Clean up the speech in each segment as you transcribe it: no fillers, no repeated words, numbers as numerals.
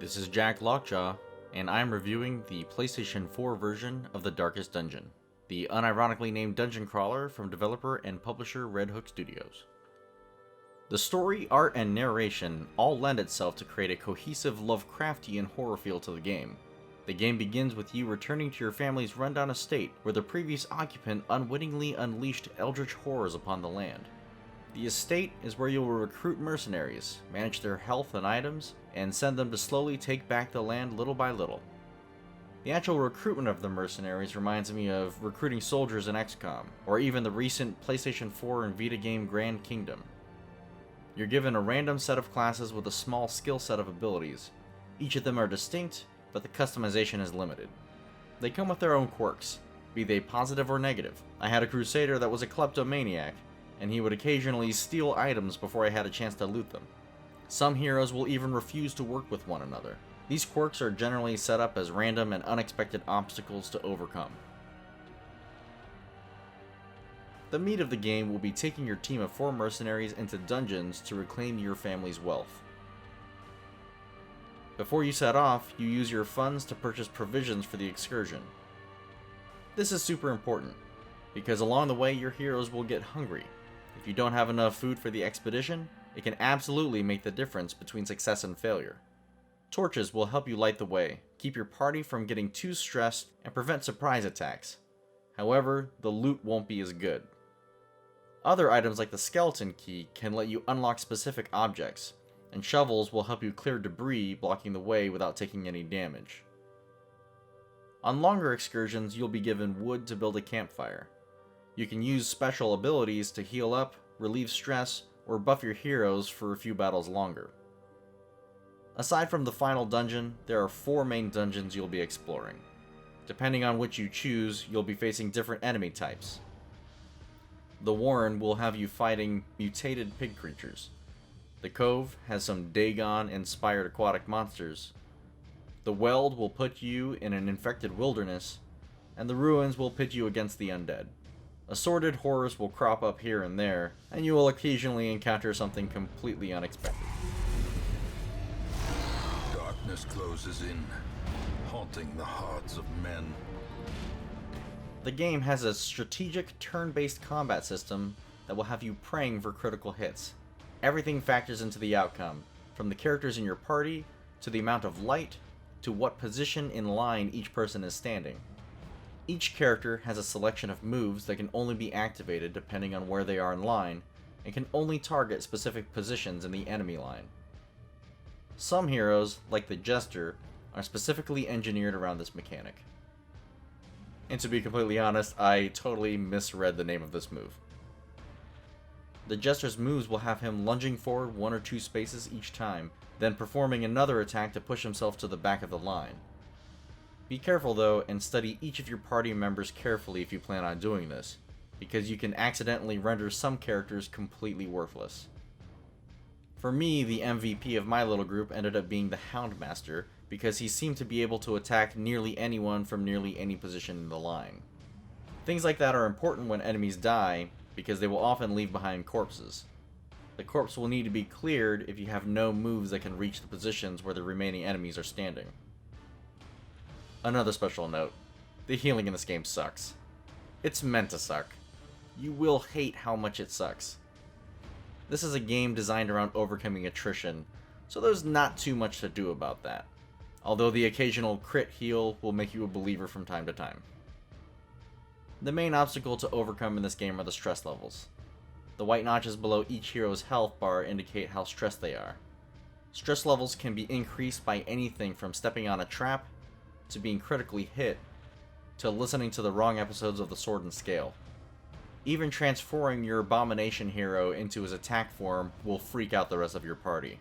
This is Jack Lockjaw, and I'm reviewing the PlayStation 4 version of The Darkest Dungeon, the unironically named dungeon crawler from developer and publisher Red Hook Studios. The story, art, and narration all lend itself to create a cohesive Lovecraftian horror feel to the game. The game begins with you returning to your family's rundown estate, where the previous occupant unwittingly unleashed eldritch horrors upon the land. The estate is where you will recruit mercenaries, manage their health and items, and send them to slowly take back the land little by little. The actual recruitment of the mercenaries reminds me of recruiting soldiers in XCOM, or even the recent PlayStation 4 and Vita game Grand Kingdom. You're given a random set of classes with a small skill set of abilities. Each of them are distinct, but the customization is limited. They come with their own quirks, be they positive or negative. I had a crusader that was a kleptomaniac, and he would occasionally steal items before I had a chance to loot them. Some heroes will even refuse to work with one another. These quirks are generally set up as random and unexpected obstacles to overcome. The meat of the game will be taking your team of 4 mercenaries into dungeons to reclaim your family's wealth. Before you set off, you use your funds to purchase provisions for the excursion. This is super important, because along the way your heroes will get hungry. If you don't have enough food for the expedition, it can absolutely make the difference between success and failure. Torches will help you light the way, keep your party from getting too stressed, and prevent surprise attacks. However, the loot won't be as good. Other items like the skeleton key can let you unlock specific objects, and shovels will help you clear debris blocking the way without taking any damage. On longer excursions, you'll be given wood to build a campfire. You can use special abilities to heal up, relieve stress, or buff your heroes for a few battles longer. Aside from the final dungeon, there are 4 main dungeons you'll be exploring. Depending on which you choose, you'll be facing different enemy types. The Warren will have you fighting mutated pig creatures. The Cove has some Dagon-inspired aquatic monsters. The Weld will put you in an infected wilderness, and the Ruins will pit you against the undead. Assorted horrors will crop up here and there, and you will occasionally encounter something completely unexpected. Darkness closes in, haunting the hearts of men. The game has a strategic turn-based combat system that will have you praying for critical hits. Everything factors into the outcome, from the characters in your party, to the amount of light, to what position in line each person is standing. Each character has a selection of moves that can only be activated depending on where they are in line, and can only target specific positions in the enemy line. Some heroes, like the Jester, are specifically engineered around this mechanic. And to be completely honest, I totally misread the name of this move. The Jester's moves will have him lunging forward 1 or 2 spaces each time, then performing another attack to push himself to the back of the line. Be careful though, and study each of your party members carefully if you plan on doing this, because you can accidentally render some characters completely worthless. For me, the MVP of my little group ended up being the Houndmaster, because he seemed to be able to attack nearly anyone from nearly any position in the line. Things like that are important when enemies die, because they will often leave behind corpses. The corpse will need to be cleared if you have no moves that can reach the positions where the remaining enemies are standing. Another special note, the healing in this game sucks. It's meant to suck. You will hate how much it sucks. This is a game designed around overcoming attrition, so there's not too much to do about that. Although the occasional crit heal will make you a believer from time to time. The main obstacle to overcome in this game are the stress levels. The white notches below each hero's health bar indicate how stressed they are. Stress levels can be increased by anything from stepping on a trap, to being critically hit, to listening to the wrong episodes of the Sword and Scale. Even transforming your Abomination hero into his attack form will freak out the rest of your party.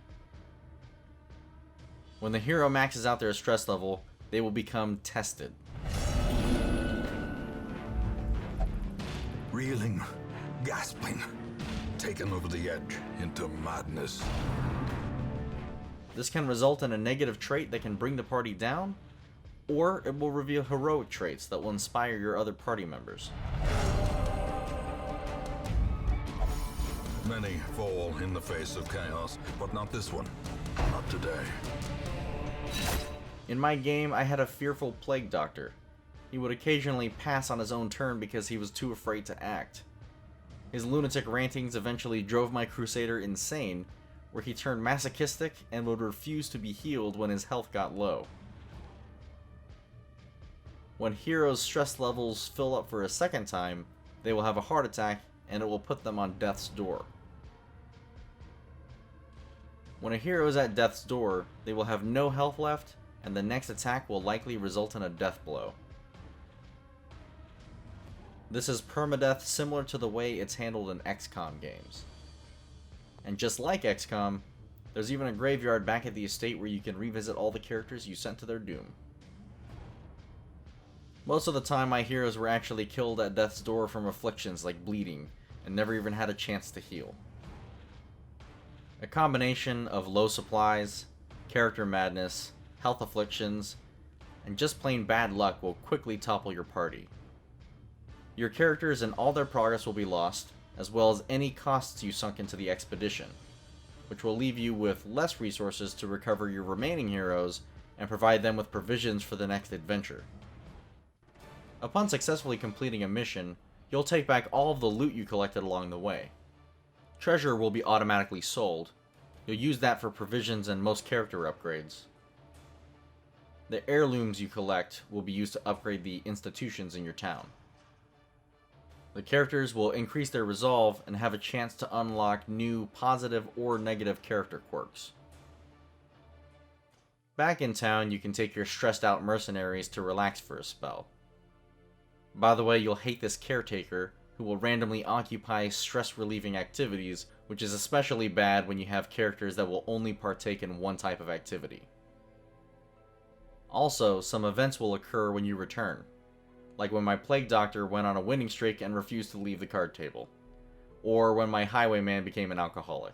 When the hero maxes out their stress level, they will become tested. Reeling, gasping, taken over the edge into madness. This can result in a negative trait that can bring the party down, or it will reveal heroic traits that will inspire your other party members. Many fall in the face of chaos, but not this one. Not today. In my game, I had a fearful plague doctor. He would occasionally pass on his own turn because he was too afraid to act. His lunatic rantings eventually drove my crusader insane, where he turned masochistic and would refuse to be healed when his health got low. When heroes' stress levels fill up for a second time, they will have a heart attack and it will put them on death's door. When a hero is at death's door, they will have no health left, and the next attack will likely result in a death blow. This is permadeath similar to the way it's handled in XCOM games. And just like XCOM, there's even a graveyard back at the estate where you can revisit all the characters you sent to their doom. Most of the time my heroes were actually killed at death's door from afflictions like bleeding, and never even had a chance to heal. A combination of low supplies, character madness, health afflictions, and just plain bad luck will quickly topple your party. Your characters and all their progress will be lost, as well as any costs you sunk into the expedition, which will leave you with less resources to recover your remaining heroes and provide them with provisions for the next adventure. Upon successfully completing a mission, you'll take back all of the loot you collected along the way. Treasure will be automatically sold. You'll use that for provisions and most character upgrades. The heirlooms you collect will be used to upgrade the institutions in your town. The characters will increase their resolve and have a chance to unlock new positive or negative character quirks. Back in town, you can take your stressed out mercenaries to relax for a spell. By the way, you'll hate this caretaker, who will randomly occupy stress-relieving activities, which is especially bad when you have characters that will only partake in one type of activity. Also, some events will occur when you return, like when my plague doctor went on a winning streak and refused to leave the card table, or when my highwayman became an alcoholic.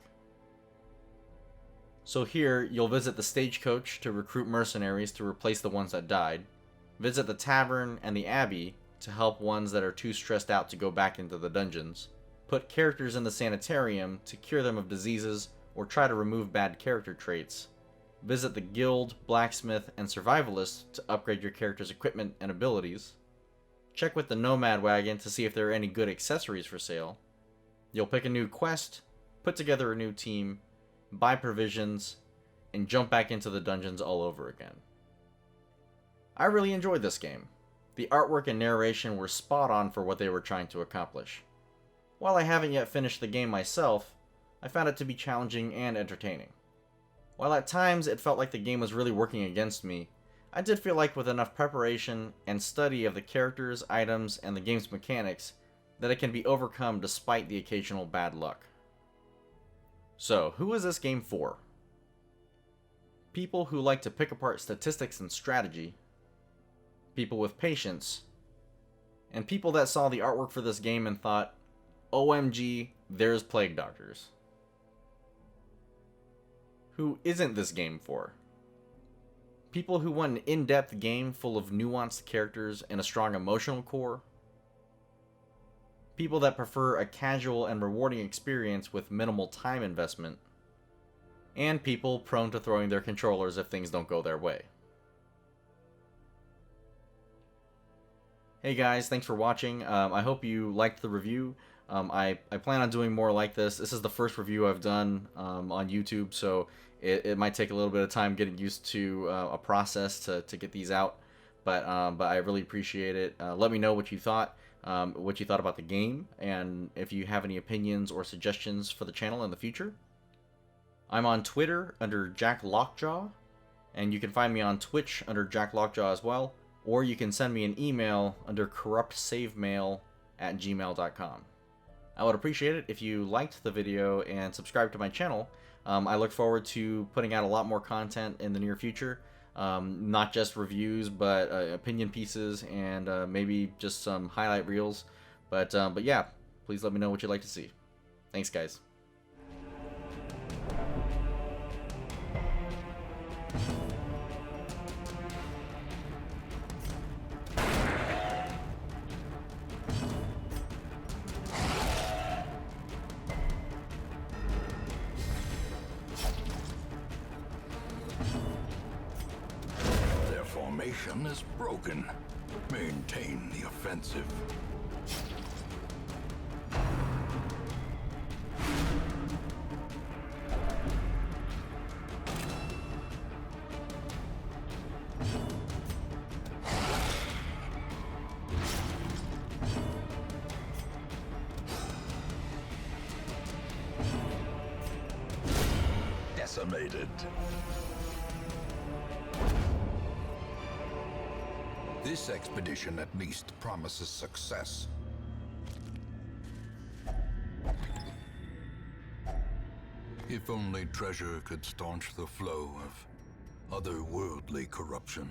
So here, you'll visit the stagecoach to recruit mercenaries to replace the ones that died, visit the tavern and the abbey to help ones that are too stressed out to go back into the dungeons, put characters in the sanitarium to cure them of diseases or try to remove bad character traits, visit the guild, blacksmith, and survivalist to upgrade your character's equipment and abilities, check with the nomad wagon to see if there are any good accessories for sale. You'll pick a new quest, put together a new team, buy provisions, and jump back into the dungeons all over again. I really enjoyed this game. The artwork and narration were spot on for what they were trying to accomplish. While I haven't yet finished the game myself, I found it to be challenging and entertaining. While at times it felt like the game was really working against me, I did feel like with enough preparation and study of the characters, items, and the game's mechanics, that it can be overcome despite the occasional bad luck. So, who is this game for? People who like to pick apart statistics and strategy, people with patience, and people that saw the artwork for this game and thought, OMG, there's plague doctors. Who isn't this game for? People who want an in-depth game full of nuanced characters and a strong emotional core. People that prefer a casual and rewarding experience with minimal time investment. And people prone to throwing their controllers if things don't go their way. Hey guys, thanks for watching. I hope you liked the review. I plan on doing more like this. This is the first review I've done on YouTube, so it might take a little bit of time getting used to a process to get these out. But I really appreciate it. Let me know what you thought about the game, and if you have any opinions or suggestions for the channel in the future. I'm on Twitter under Jack Lockjaw, and you can find me on Twitch under Jack Lockjaw as well. Or you can send me an email under corruptsavemail@gmail.com. I would appreciate it if you liked the video and subscribed to my channel. I look forward to putting out a lot more content in the near future. Not just reviews, but opinion pieces and maybe just some highlight reels. But yeah, please let me know what you'd like to see. Thanks, guys. formation is broken. Maintain the offensive. Decimated. This expedition at least promises success. If only treasure could staunch the flow of otherworldly corruption.